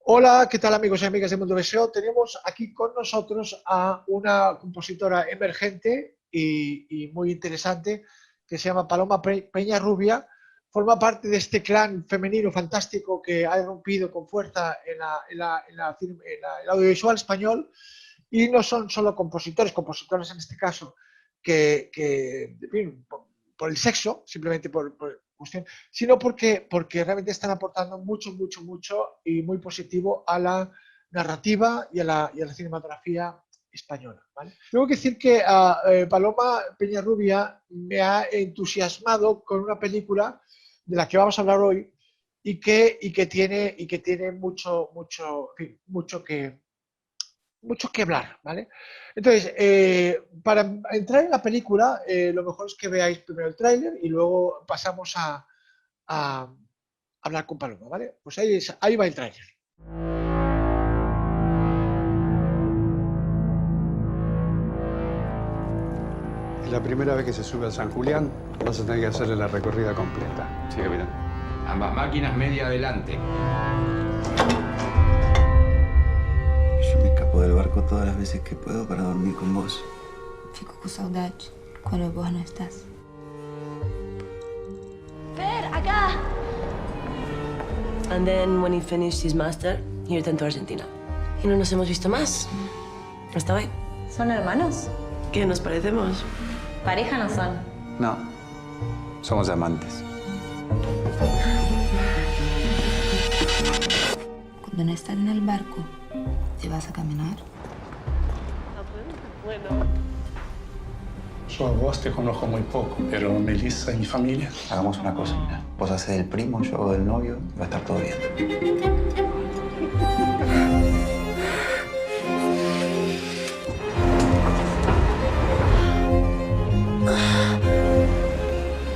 Hola, ¿qué tal amigos y amigas de Mundo Deseo? Tenemos aquí con nosotros a una compositora emergente y muy interesante que se llama Paloma Peñarrubia. Forma parte de este clan femenino fantástico que ha irrumpido con fuerza en el audiovisual español, y no son solo compositores en este caso, en fin, por el sexo, simplemente por cuestión, sino porque realmente están aportando mucho y muy positivo a la narrativa y a la cinematografía española, ¿vale? Tengo que decir que Paloma Peñarrubia me ha entusiasmado con una película de la que vamos a hablar hoy y que tiene mucho que hablar, ¿vale? Entonces, para entrar en la película, lo mejor es que veáis primero el tráiler y luego pasamos a hablar con Paloma, ¿vale? Pues ahí va el tráiler. Es la primera vez que se sube al San Julián, vas a tener que hacerle la recorrida completa. Sí, capitán. Ambas máquinas media adelante. Yo me escapo del barco todas las veces que puedo para dormir con vos. Fico com saudade quando vos não estás. Fer, acá! And then, when he finished his master, he returned to Argentina. Y no nos hemos visto más. Hasta hoy. ¿Son hermanos? ¿Qué nos parecemos? Pareja no son. No, somos amantes. Cuando no estás en el barco, ¿te vas a caminar? Yo a vos te conozco muy poco, pero Melissa y mi familia. Hagamos una cosa, mira. Vos haces del primo, yo hago del novio, y va a estar todo bien.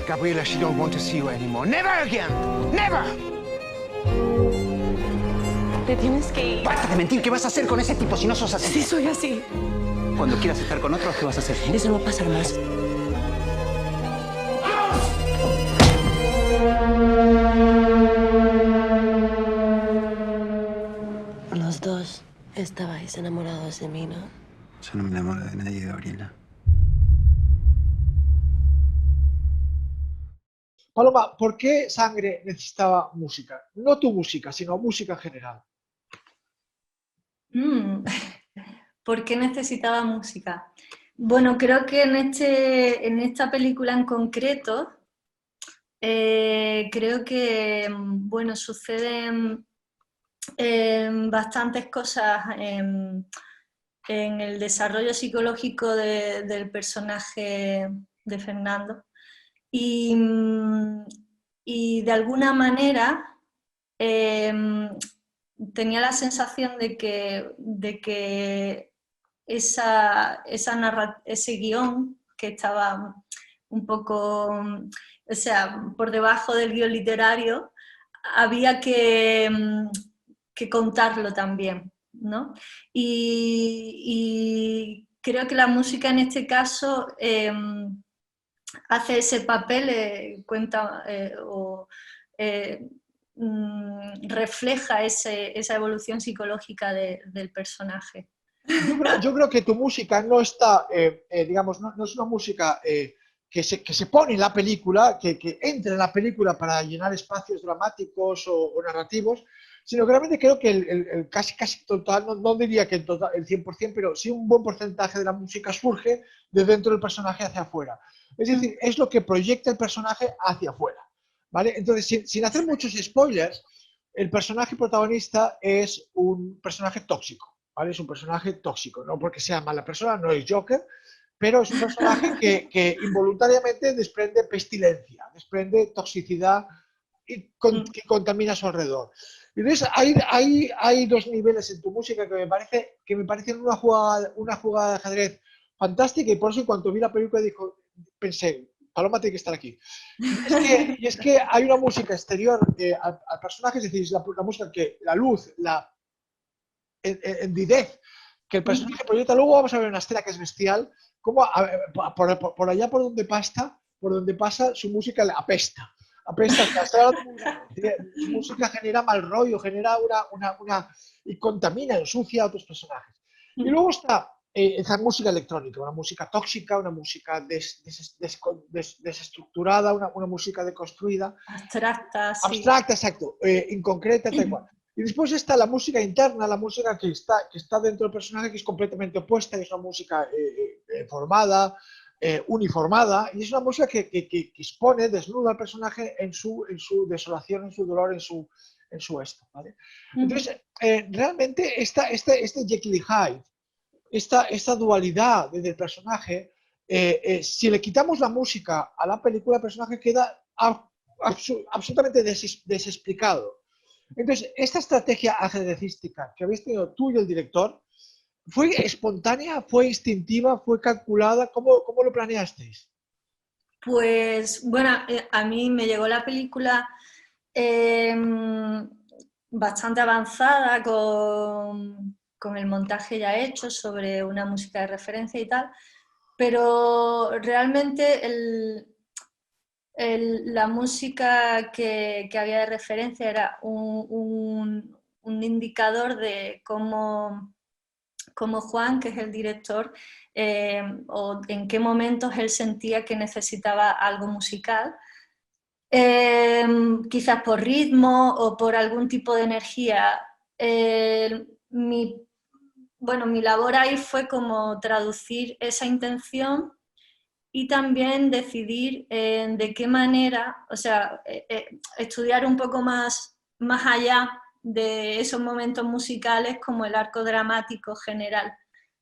Gabriela, she don't want to see you anymore. Never again! Never! Te tienes que ir. Basta de mentir. ¿Qué vas a hacer con ese tipo si no sos así? Sí, soy así. Cuando quieras estar con otros, ¿qué vas a hacer? Eso no va a pasar más. Los dos estabais enamorados de mí, ¿no? Yo no me enamoro de nadie, Gabriela. Paloma, ¿por qué Sangre necesitaba música? No tu música, sino música en general. ¿Por qué necesitaba música? Bueno, creo que en esta película en concreto, creo que bueno, suceden bastantes cosas en el desarrollo psicológico del personaje de Fernando, y de alguna manera tenía la sensación de que ese guión, que estaba un poco, o sea, por debajo del guión literario, había que contarlo también, ¿no? Y creo que la música en este caso hace ese papel, refleja esa evolución psicológica del personaje. Yo creo que tu música no está, digamos, no es una música que se pone en la película, que entra en la película para llenar espacios dramáticos o narrativos, sino que realmente creo que el casi total, no diría que el 100%, pero sí un buen porcentaje de la música surge de dentro del personaje hacia afuera. Es decir, es lo que proyecta el personaje hacia afuera, ¿vale? Entonces, sin hacer muchos spoilers, el personaje protagonista es un personaje tóxico, ¿vale? Es un personaje tóxico, no porque sea mala persona, no es Joker, pero es un personaje que involuntariamente desprende pestilencia, desprende toxicidad y que contamina a su alrededor. Entonces, hay dos niveles en tu música que me parecen una jugada de ajedrez fantástica, y por eso en cuanto vi la película pensé, Paloma tiene que estar aquí. Y es que hay una música exterior al personaje, es decir, la música que la luz, la endidez que el personaje proyecta. Luego vamos a ver una escena que es bestial, como por allá por donde pasa, su música le apesta. a pensar que su música genera mal rollo, genera y contamina, ensucia a otros personajes. Y luego está esa música electrónica, una música tóxica, una música desestructurada, una música deconstruida. Abstracta, sí. Abstracta, exacto, inconcreta, tal cual. Y después está la música interna, la música que está dentro del personaje, que es completamente opuesta, que es una música formada, uniformada, y es una música que expone, desnuda al personaje en su desolación, en su dolor, en su esto, ¿vale? Entonces, realmente este Jekyll y Hyde, esta dualidad del personaje, si le quitamos la música a la película, el personaje queda absolutamente desexplicado. Entonces, esta estrategia ajedrecística que habéis tenido tú y el director, ¿fue espontánea, fue instintiva, fue calculada? ¿Cómo lo planeasteis? Pues bueno, a mí me llegó la película bastante avanzada, con el montaje ya hecho sobre una música de referencia y tal, pero realmente la música que había de referencia era un indicador de cómo Juan, que es el director, o en qué momentos él sentía que necesitaba algo musical, quizás por ritmo o por algún tipo de energía. Mi labor ahí fue como traducir esa intención y también decidir de qué manera, o sea, estudiar un poco más allá de esos momentos musicales, como el arco dramático general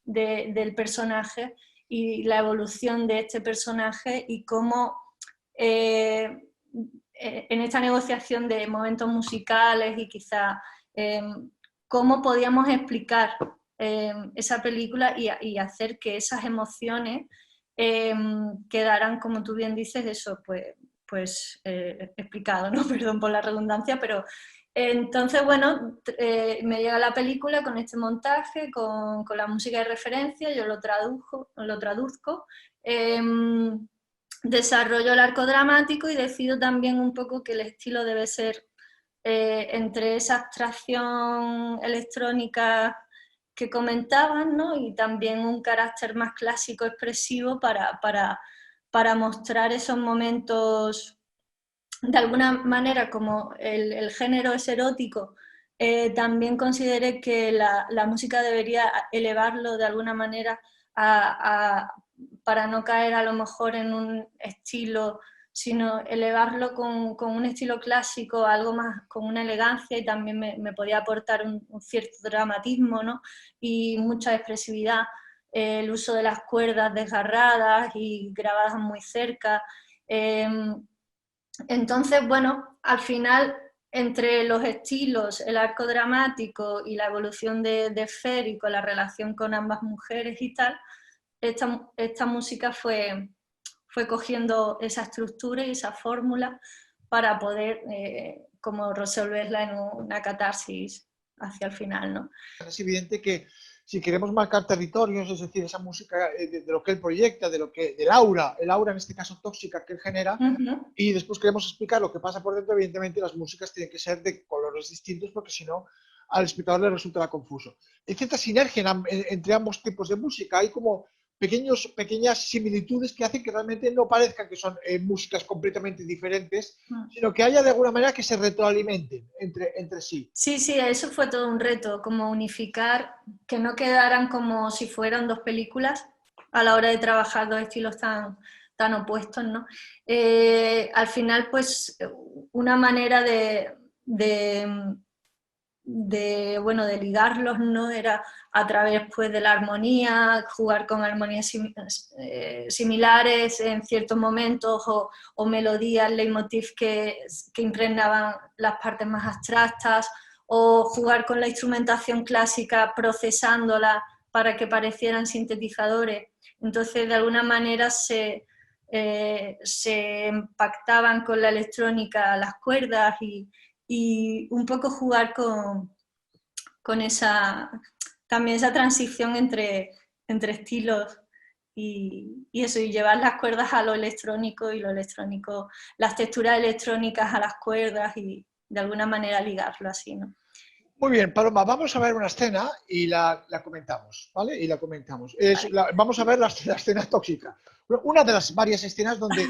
del personaje y la evolución de este personaje, y cómo en esta negociación de momentos musicales y quizá cómo podíamos explicar esa película y hacer que esas emociones quedaran, como tú bien dices, eso pues explicado, ¿no? Perdón por la redundancia, pero entonces, bueno, me llega la película con este montaje, con la música de referencia, yo lo traduzco, desarrollo el arco dramático y decido también un poco que el estilo debe ser entre esa abstracción electrónica que comentaban, ¿no? Y también un carácter más clásico expresivo para mostrar esos momentos. De alguna manera, como el género es erótico, también consideré que la música debería elevarlo de alguna manera para no caer a lo mejor en un estilo, sino elevarlo con un estilo clásico, algo más con una elegancia, y también me podía aportar un cierto dramatismo, ¿no? Y mucha expresividad, el uso de las cuerdas desgarradas y grabadas muy cerca. Entonces, bueno, al final, entre los estilos, el arco dramático y la evolución de Fer, y con la relación con ambas mujeres y tal, esta música fue cogiendo esa estructura y esa fórmula para poder como resolverla en una catarsis hacia el final, ¿no? Es evidente que si queremos marcar territorios, es decir, esa música de lo que él proyecta, del aura, el aura en este caso tóxica que él genera, y después queremos explicar lo que pasa por dentro, evidentemente las músicas tienen que ser de colores distintos, porque si no, al espectador le resultará confuso. Hay cierta sinergia entre ambos tipos de música, hay como pequeñas similitudes que hacen que realmente no parezcan que son músicas completamente diferentes, sino que haya de alguna manera que se retroalimenten entre sí. Sí, eso fue todo un reto, como unificar, que no quedaran como si fueran dos películas a la hora de trabajar dos estilos tan opuestos, ¿no? Al final, pues, una manera de ligarlos, ¿no? Era a través, pues, de la armonía, jugar con armonías similares en ciertos momentos, o melodías, leitmotiv que impregnaban las partes más abstractas, o jugar con la instrumentación clásica procesándola para que parecieran sintetizadores. Entonces, de alguna manera se impactaban con la electrónica las cuerdas, y un poco jugar con esa transición entre estilos y eso, y llevar las cuerdas a lo electrónico y lo electrónico, las texturas electrónicas a las cuerdas y de alguna manera ligarlo así, ¿no? Muy bien, Paloma, vamos a ver una escena y la comentamos, ¿vale? Y la comentamos. Vamos a ver la escena tóxica. Una de las varias escenas donde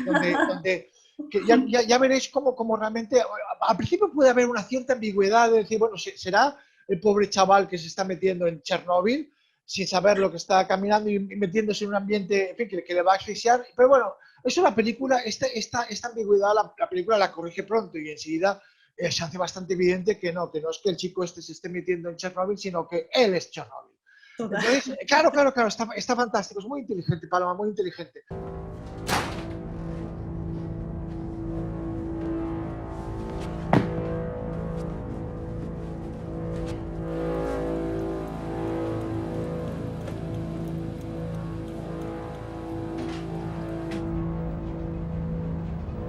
que ya veréis cómo realmente, al principio puede haber una cierta ambigüedad de decir, bueno, será el pobre chaval que se está metiendo en Chernóbil sin saber lo que está caminando y metiéndose en un ambiente, en fin, que le va a asfixiar. Pero bueno, eso la película, esta ambigüedad la película la corrige pronto y enseguida se hace bastante evidente que no es que el chico este se esté metiendo en Chernóbil, sino que él es Chernóbil. Entonces, claro, está fantástico, es muy inteligente, Paloma, muy inteligente.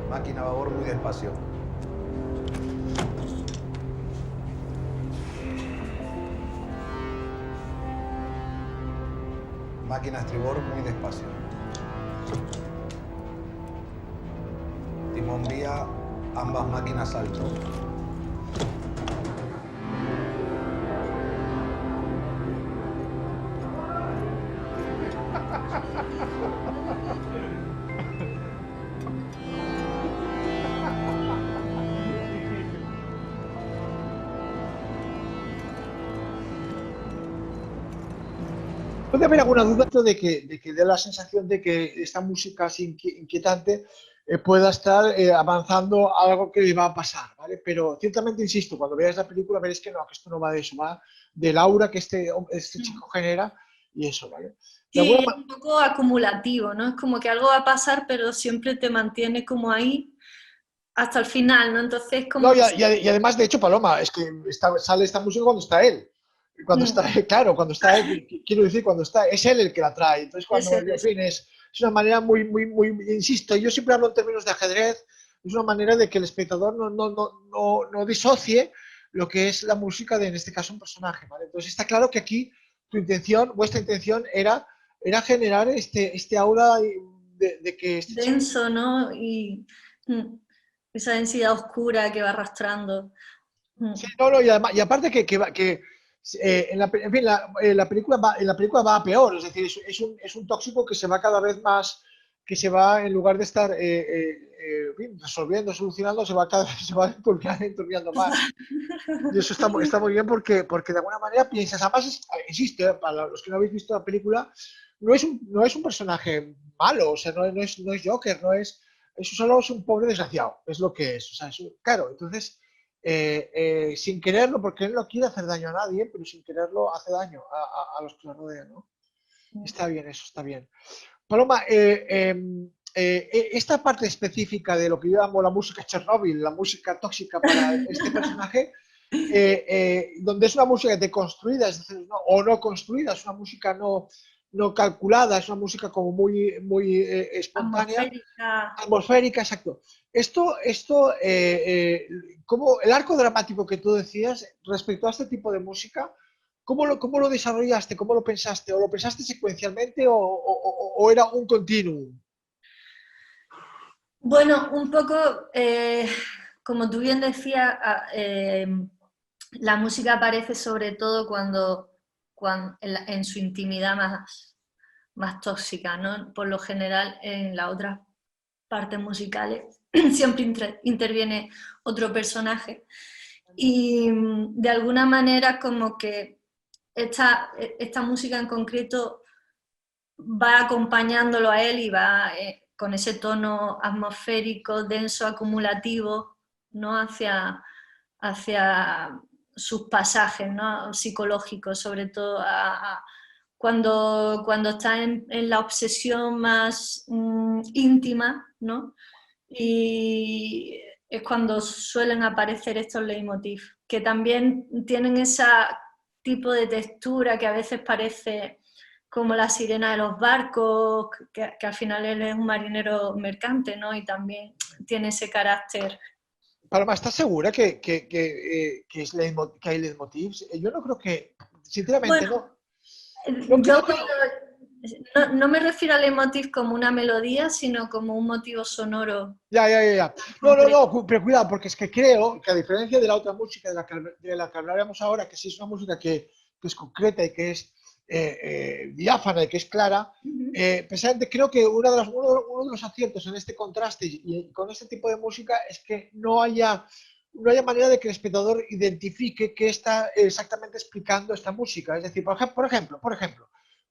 Máquina a babor muy despacio. Máquina a estribor muy despacio. Timón vía, ambas máquinas alto. Puede haber alguna duda de que dé la sensación de que esta música así inquietante pueda estar avanzando a algo que le va a pasar, ¿vale? Pero ciertamente, insisto, cuando veáis la película veréis que esto no va de eso, va del aura que este chico genera y eso, ¿vale? Sí, es un poco acumulativo, ¿no? Es como que algo va a pasar, pero siempre te mantiene como ahí hasta el final, ¿no? Entonces, como... No, y además, de hecho, Paloma, es que sale esta música cuando está él. Cuando está, claro, cuando está él, quiero decir, cuando está, es él el que la trae. Entonces, cuando, en fin, es una manera muy, insisto, yo siempre hablo en términos de ajedrez, es una manera de que el espectador no disocie lo que es la música de, en este caso, un personaje, ¿vale? Entonces, está claro que aquí vuestra intención era generar este aura de que... denso, ¿no? Y esa densidad oscura que va arrastrando. Sí, y aparte que en la película va a peor, es decir, es un tóxico que se va cada vez más, que se va, en lugar de estar resolviendo, solucionando, se va enturbiando más. Y eso está muy bien porque de alguna manera piensas, además, insisto, para los que no habéis visto la película, no es un personaje malo, o sea, no es Joker, eso solo es un pobre desgraciado, es lo que es, o sea, claro, entonces... sin quererlo, porque él no quiere hacer daño a nadie, pero sin quererlo hace daño a los que lo rodean, ¿no? Está bien, eso está bien. Paloma, esta parte específica de lo que yo llamo la música Chernóbil, la música tóxica para este personaje, donde es una música deconstruida, es decir, o no construida, es una música no calculada, es una música como muy espontánea, atmosférica, exacto. Esto como el arco dramático que tú decías respecto a este tipo de música, ¿cómo lo desarrollaste? ¿Cómo lo pensaste? ¿O lo pensaste secuencialmente o era un continuum? Bueno, un poco, como tú bien decías, la música aparece sobre todo cuando en su intimidad más tóxica, ¿no? Por lo general, en las otras partes musicales siempre interviene otro personaje y de alguna manera como que esta música en concreto va acompañándolo a él y va con ese tono atmosférico, denso, acumulativo, ¿no? hacia sus pasajes, ¿no? Psicológicos, sobre todo cuando está en la obsesión más íntima, ¿no? Y es cuando suelen aparecer estos leitmotiv, que también tienen ese tipo de textura que a veces parece como la sirena de los barcos, que al final él es un marinero mercante, ¿no? Y también tiene ese carácter. Paloma, ¿estás segura que hay leitmotivs? Yo no creo que, sinceramente, bueno, no yo creo No me refiero al leitmotiv como una melodía, sino como un motivo sonoro. Ya. No, pero cuidado, porque es que creo que a diferencia de la otra música de la que hablaremos ahora, que sí es una música que es concreta y que es diáfana y que es clara, precisamente creo que uno de los aciertos en este contraste y con este tipo de música es que no haya manera de que el espectador identifique qué está exactamente explicando esta música. Es decir, por ejemplo,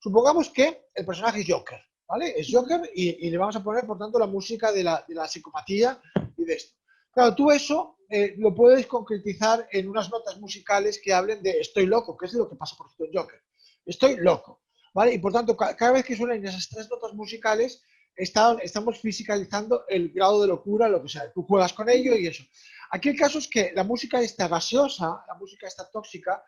supongamos que el personaje es Joker, ¿vale? Es Joker y le vamos a poner, por tanto, la música de la psicopatía y de esto. Claro, tú eso lo puedes concretizar en unas notas musicales que hablen de estoy loco, que es lo que pasa por ejemplo en Joker. Estoy loco, ¿vale? Y por tanto, cada vez que suenan esas tres notas musicales, estamos fisicalizando el grado de locura, lo que sea. Tú juegas con ello y eso. Aquí el caso es que la música esta gaseosa, la música esta tóxica,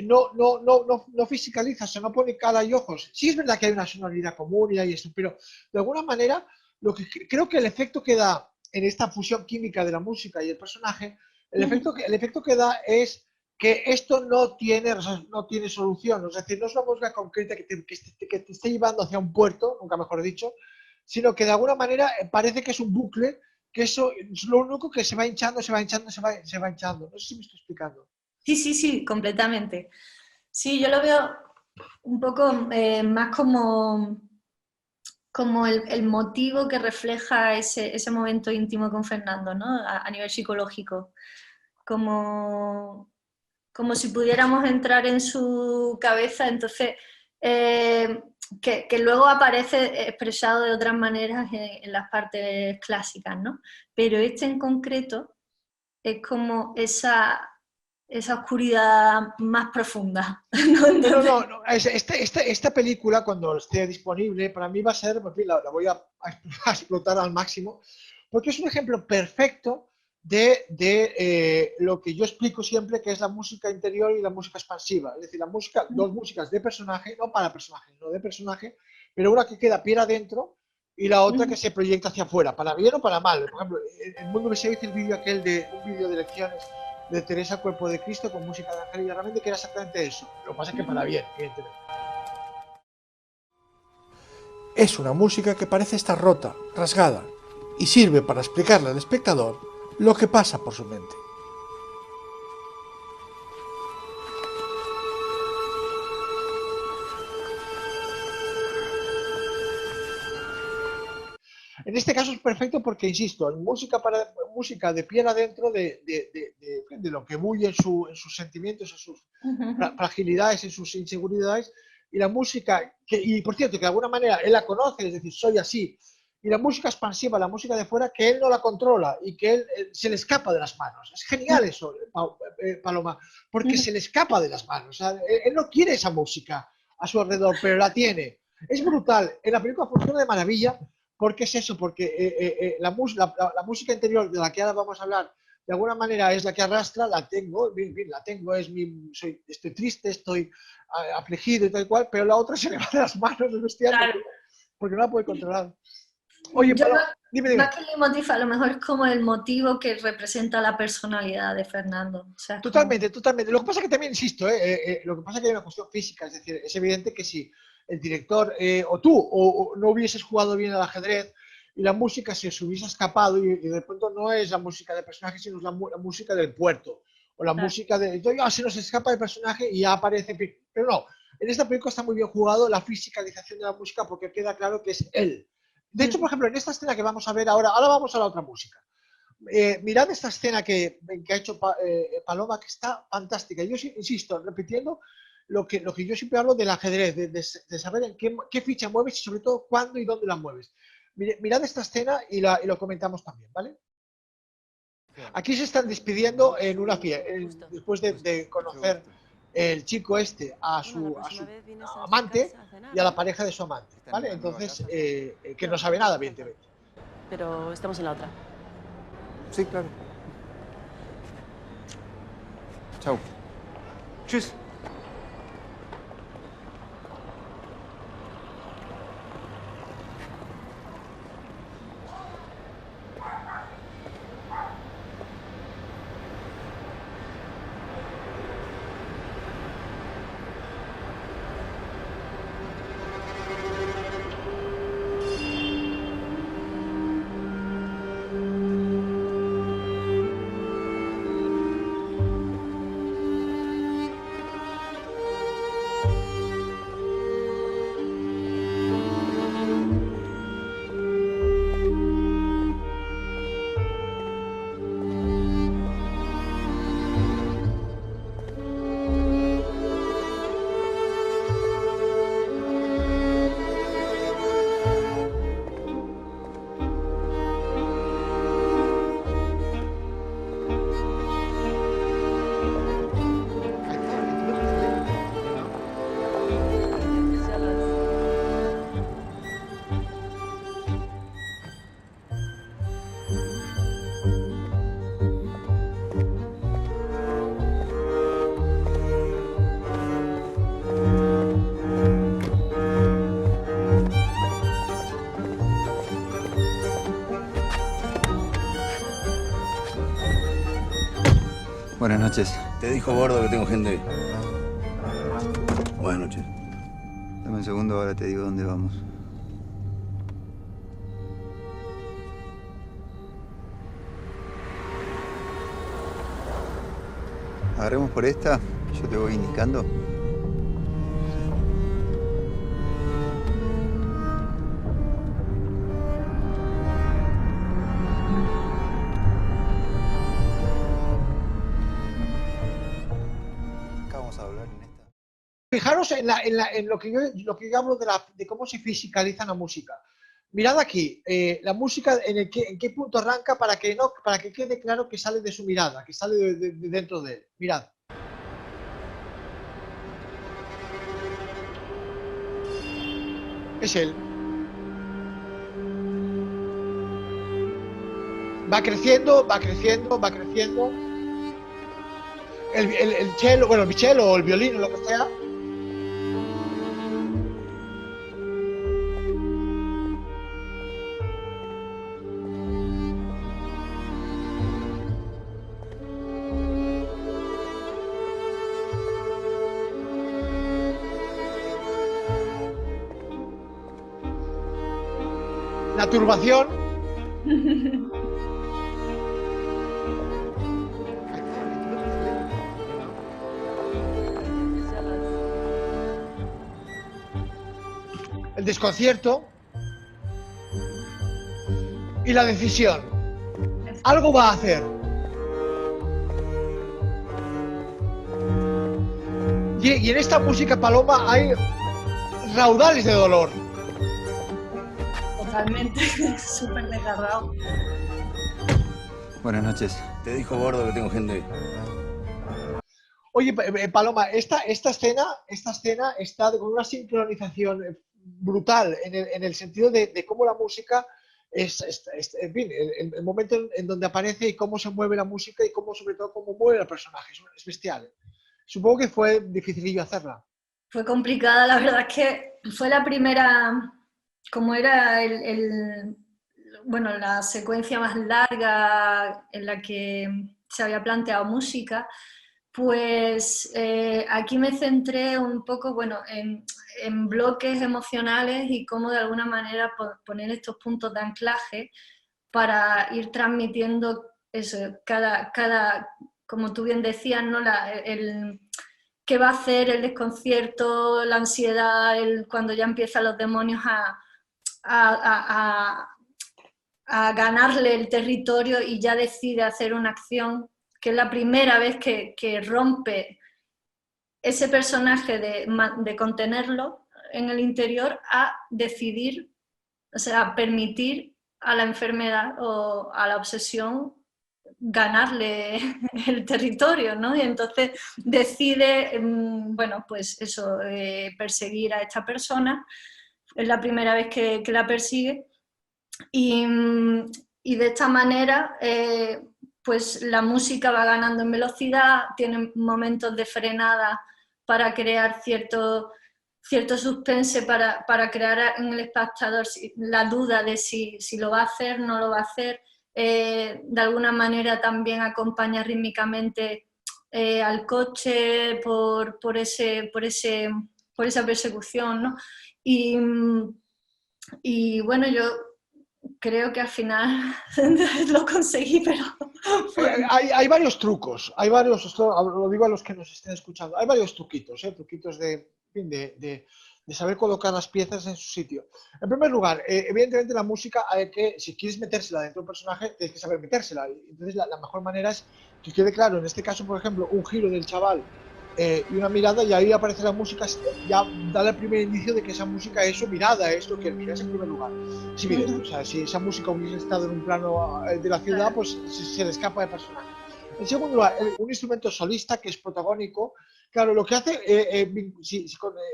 no fisicaliza, se no pone cara y ojos. Sí es verdad que hay una sonoridad común y hay eso, pero de alguna manera lo que creo que el efecto que da en esta fusión química de la música y el personaje, el efecto que da es que esto no tiene solución. Es decir, no es una música concreta que te esté llevando hacia un puerto, nunca mejor dicho, sino que de alguna manera parece que es un bucle, que eso es lo único que se va hinchando. No sé si me estoy explicando. Sí, completamente. Sí, yo lo veo un poco más como el motivo que refleja ese momento íntimo con Fernando, ¿no? A nivel psicológico. Como si pudiéramos entrar en su cabeza, entonces que luego aparece expresado de otras maneras en las partes clásicas, ¿no? Pero este en concreto es como esa oscuridad más profunda. No. Esta película, cuando esté disponible, para mí va a ser, en fin, la voy a explotar al máximo, porque es un ejemplo perfecto de lo que yo explico siempre, que es la música interior y la música expansiva. Es decir, dos músicas de personaje, no para personaje, no de personaje, pero una que queda piel adentro y la otra que se proyecta hacia afuera, para bien o para mal. Por ejemplo, en Mundo Viseo hice el vídeo aquel de un vídeo de lecciones de Teresa Cuerpo de Cristo con música de Ángel Villarramendi, que era exactamente eso. Lo que pasa es que para bien, evidentemente. Es una música que parece estar rota, rasgada, y sirve para explicarle al espectador lo que pasa por su mente. En este caso es perfecto porque, insisto, en música de piel adentro de lo que bulle en sus sentimientos, en sus fragilidades, en sus inseguridades, y la música, y por cierto, que de alguna manera él la conoce, es decir, soy así, y la música expansiva, la música de fuera, que él no la controla y que él se le escapa de las manos. Es genial eso, Paloma, porque se le escapa de las manos. O sea, él no quiere esa música a su alrededor, pero la tiene. Es brutal. En la película funciona de maravilla. ¿Por qué es eso? Porque la música interior de la que ahora vamos a hablar, de alguna manera es la que arrastra, la tengo, estoy triste, estoy afligido y tal cual, pero la otra se le va de las manos del bestial, claro, porque no la puede controlar. Oye, dime. Más que el leitmotiv, a lo mejor es como el motivo que representa la personalidad de Fernando. O sea, totalmente. Lo que pasa es que también, insisto, lo que pasa es que hay una cuestión física, es decir, es evidente que si el director o tú o no hubieses jugado bien al ajedrez y la música se os hubiese escapado y de pronto no es la música del personaje, sino es la música del puerto o la música de... se nos escapa el personaje y ya aparece... Pero no, en esta película está muy bien jugado la fisicalización de la música porque queda claro que es él. De hecho, por ejemplo, en esta escena que vamos a ver ahora vamos a la otra música. Mirad esta escena que ha hecho Paloma, que está fantástica. Yo insisto, repitiendo lo que yo siempre hablo del ajedrez, de saber en qué ficha mueves y sobre todo cuándo y dónde la mueves. Mirad esta escena y lo comentamos también, ¿vale? Aquí se están despidiendo en una fiesta, después de conocer el chico este a su amante y a la pareja de su amante, ¿vale? Entonces, que no sabe nada, evidentemente. Pero estamos en la otra. Sí, claro. Chau. Tschüss. Buenas noches. Te dijo Gordo que tengo gente. Buenas noches. Dame un segundo, ahora te digo dónde vamos. Agarremos por esta, yo te voy indicando. Acá vamos a hablar en esta. Fijaros en lo que yo hablo de cómo se fisicaliza la música. Mirad aquí, la música en qué punto arranca para que quede claro que sale de su mirada, que sale de dentro de él. Mirad. Es él. Va creciendo, va creciendo, va creciendo. El cello, bueno, el cello o el violín o lo que sea. La turbación. El desconcierto. Y la decisión. Algo va a hacer. Y en esta música, Paloma, hay raudales de dolor. Totalmente, súper desgarrado. Buenas noches. Te dijo Gordo que tengo gente. Oye, Paloma, esta escena está con una sincronización brutal en el sentido de cómo la música en fin, el momento en donde aparece y cómo se mueve la música y cómo, sobre todo, cómo mueve el personaje. Es bestial. Supongo que fue dificilillo hacerla. Fue complicada, la verdad es que fue la primera, como era bueno, la secuencia más larga en la que se había planteado música, pues aquí me centré un poco, bueno, en bloques emocionales y cómo de alguna manera poner estos puntos de anclaje para ir transmitiendo eso, como tú bien decías, ¿no? Qué va a hacer el desconcierto, la ansiedad, cuando ya empiezan los demonios a ganarle el territorio y ya decide hacer una acción, que es la primera vez que rompe ese personaje de contenerlo en el interior a decidir, o sea, a permitir a la enfermedad o a la obsesión ganarle el territorio, ¿no? Y entonces decide, bueno, pues eso, perseguir a esta persona. Es la primera vez que la persigue y de esta manera pues la música va ganando en velocidad, tiene momentos de frenada para crear cierto suspense, para crear en el espectador la duda de si lo va a hacer, no lo va a hacer. De alguna manera también acompaña rítmicamente al coche por esa persecución, ¿no? Y bueno, yo creo que al final lo conseguí, pero... Hay varios trucos, hay varios, esto lo digo a los que nos estén escuchando, hay varios truquitos, truquitos de saber colocar las piezas en su sitio. En primer lugar, evidentemente la música, si quieres metérsela dentro del personaje, tienes que saber metérsela. Entonces la mejor manera es que quede claro, en este caso, por ejemplo, un giro del chaval y una mirada, y ahí aparece la música, ya da el primer indicio de que esa música es su mirada, es lo que él mira, es en primer lugar. Si, o sea, si esa música hubiese estado en un plano de la ciudad, pues se le escapa de personaje. En segundo lugar, un instrumento solista que es protagónico. Claro, lo que hace,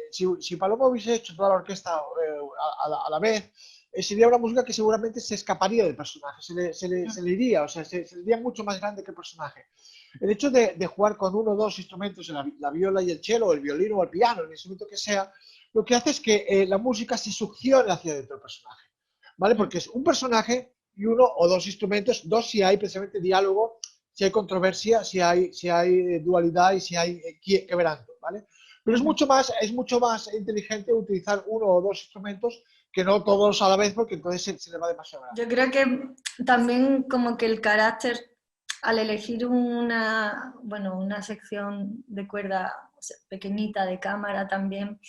si Paloma hubiese hecho toda la orquesta a la vez, sería una música que seguramente se escaparía del personaje, se le iría, o sea, se le iría mucho más grande que el personaje. El hecho de jugar con uno o dos instrumentos, la viola y el cello, o el violín o el piano, el instrumento que sea, lo que hace es que la música se succione hacia dentro del personaje, ¿vale? Porque es un personaje y uno o dos instrumentos, dos si hay precisamente diálogo, si hay controversia, si hay dualidad y si hay quebranto, ¿vale? Pero es mucho más inteligente utilizar uno o dos instrumentos que no todos a la vez, porque entonces se le va demasiado grande. Yo creo que también como que el carácter, al elegir una sección de cuerda, o sea, pequeñita de cámara también,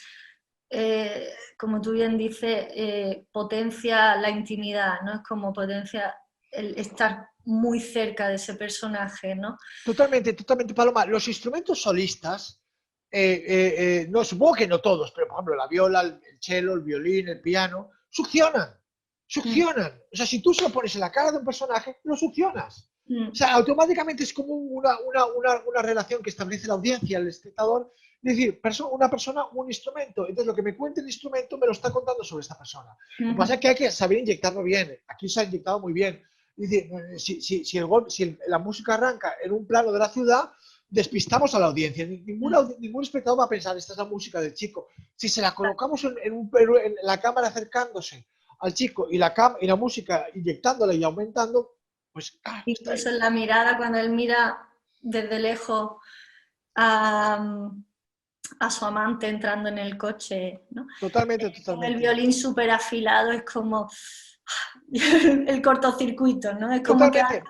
como tú bien dices, potencia la intimidad, ¿no? Es como potencia el estar muy cerca de ese personaje, ¿no? Totalmente, Paloma. Los instrumentos solistas, no, supongo que no todos, pero por ejemplo la viola, el cello, el violín, el piano, succionan. O sea, si tú se lo pones en la cara de un personaje, lo succionas. O sea, automáticamente es como una relación que establece la audiencia, el espectador. Es decir, una persona, un instrumento. Entonces, lo que me cuenta el instrumento me lo está contando sobre esta persona. Lo que pasa es que hay que saber inyectarlo bien. Aquí se ha inyectado muy bien. Es decir, si la música arranca en un plano de la ciudad, despistamos a la audiencia. Ningún espectador va a pensar, esta es la música del chico. Si se la colocamos en la cámara acercándose al chico y la música inyectándola y aumentando, pues... Incluso en la mirada, cuando él mira desde lejos a su amante entrando en el coche, ¿no? Totalmente. El violín súper afilado es como el cortocircuito, ¿no? Es como totalmente.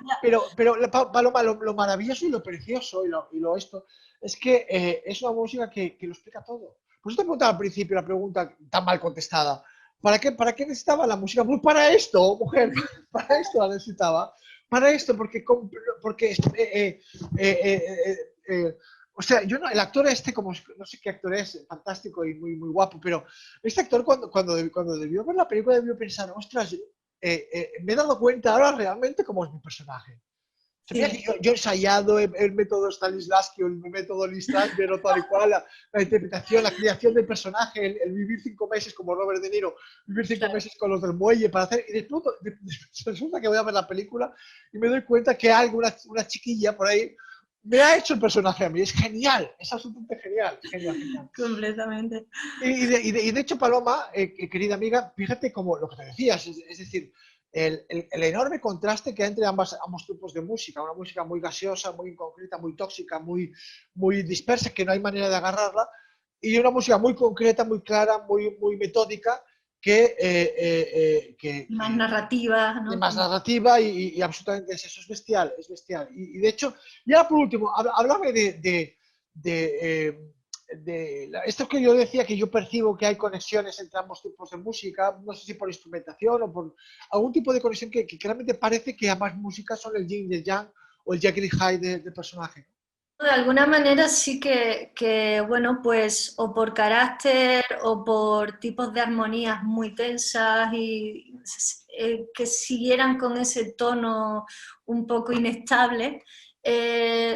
Pero Paloma, lo maravilloso y lo precioso y lo esto es que es una música que lo explica todo. Por eso te preguntaba al principio la pregunta tan mal contestada. ¿Para qué necesitaba la música? Pues para esto, mujer, para esto la necesitaba. Para esto, porque o sea, el actor como no sé qué actor es, fantástico y muy, muy guapo, pero este actor cuando debió ver la película debió pensar, ostras, me he dado cuenta ahora realmente cómo es mi personaje. Sí. Yo he ensayado el método Stanislavski, el método Strasberg, tal y cual, la interpretación, la creación del personaje, el vivir 5 meses como Robert De Niro, vivir 5 meses con los del muelle para hacer... Y después resulta que voy a ver la película y me doy cuenta que hay una chiquilla por ahí me ha hecho el personaje a mí. Es genial, es absolutamente genial. Completamente. Y de hecho, Paloma, querida amiga, fíjate como lo que te decías, es decir, el enorme contraste que hay entre ambos tipos de música, una música muy gaseosa, muy concreta, muy tóxica, muy dispersa, que no hay manera de agarrarla, y una música muy concreta, muy clara, muy metódica, más narrativa, ¿no? Más narrativa y absolutamente eso, es bestial, es bestial. Y de hecho, ya por último, háblame esto que yo decía, que yo percibo que hay conexiones entre ambos tipos de música, no sé si por instrumentación o por algún tipo de conexión que claramente parece que ambas músicas son el yin y el yang o el Jekyll y Hyde del personaje. De alguna manera sí que, bueno, pues o por carácter o por tipos de armonías muy tensas y que siguieran con ese tono un poco inestable,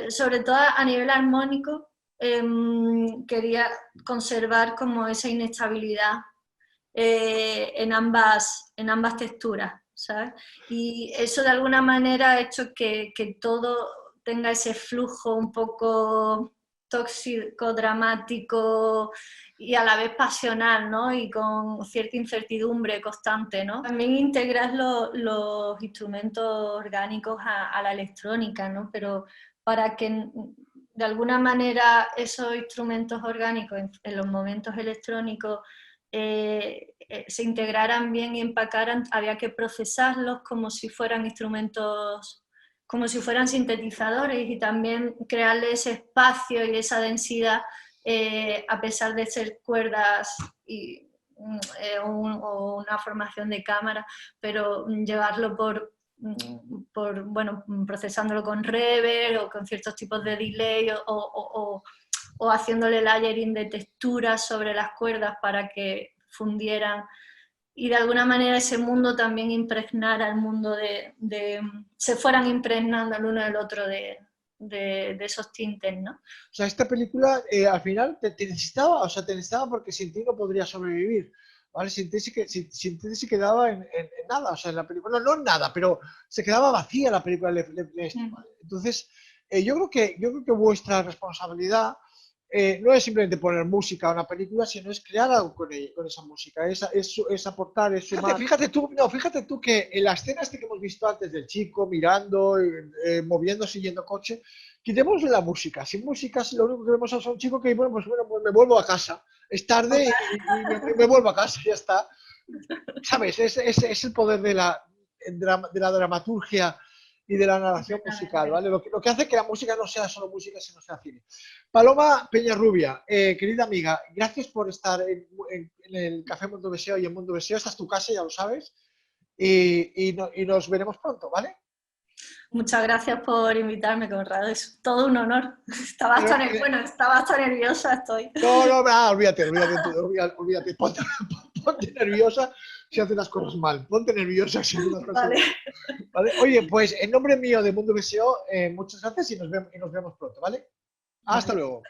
sobre todo a nivel armónico. Quería conservar como esa inestabilidad en ambas texturas, ¿sabes? Y eso de alguna manera ha hecho que todo tenga ese flujo un poco tóxico, dramático y a la vez pasional, ¿no? Y con cierta incertidumbre constante, ¿no? También integras los instrumentos orgánicos a la electrónica, ¿no? Pero para que de alguna manera esos instrumentos orgánicos en los momentos electrónicos se integraran bien y empacaran, había que procesarlos como si fueran instrumentos, como si fueran sintetizadores y también crearle ese espacio y esa densidad a pesar de ser cuerdas o una formación de cámara, pero llevarlo bueno, procesándolo con reverb o con ciertos tipos de delay o haciéndole layering de texturas sobre las cuerdas para que fundieran y de alguna manera ese mundo también impregnara el mundo se fueran impregnando el uno del otro de esos tintes, ¿no? O sea, esta película al final te necesitaba porque sin ti no podría sobrevivir. ¿Vale? Sin ti se quedaba en nada, o sea, en la película, no en nada, pero se quedaba vacía la película. ¿Vale? Entonces, yo creo que vuestra responsabilidad no es simplemente poner música a una película, sino es crear algo con esa música, es aportar, es sumar. Fíjate tú que en la escena que hemos visto antes del chico mirando, moviéndose, yendo coche, quitemos la música. Sin música, lo único que vemos es a un chico que, bueno, pues me vuelvo a casa. Es tarde y me vuelvo a casa y ya está. ¿Sabes? Es el poder de la dramaturgia y de la narración musical, ¿vale? Lo que hace que la música no sea solo música, sino sea cine. Paloma Peñarrubia, querida amiga, gracias por estar en el Café Mundo Beseo y en Mundo Beseo. Esta es tu casa, ya lo sabes. Y nos veremos pronto, ¿vale? Muchas gracias por invitarme, Conrado. Es todo un honor. Estaba hasta nerviosa, estoy. No, olvídate. Ponte nerviosa si haces las cosas mal. Ponte nerviosa si haces las cosas mal. ¿Vale? Oye, pues en nombre mío de Mundo Beseo, muchas gracias y nos vemos pronto, ¿vale? Hasta luego.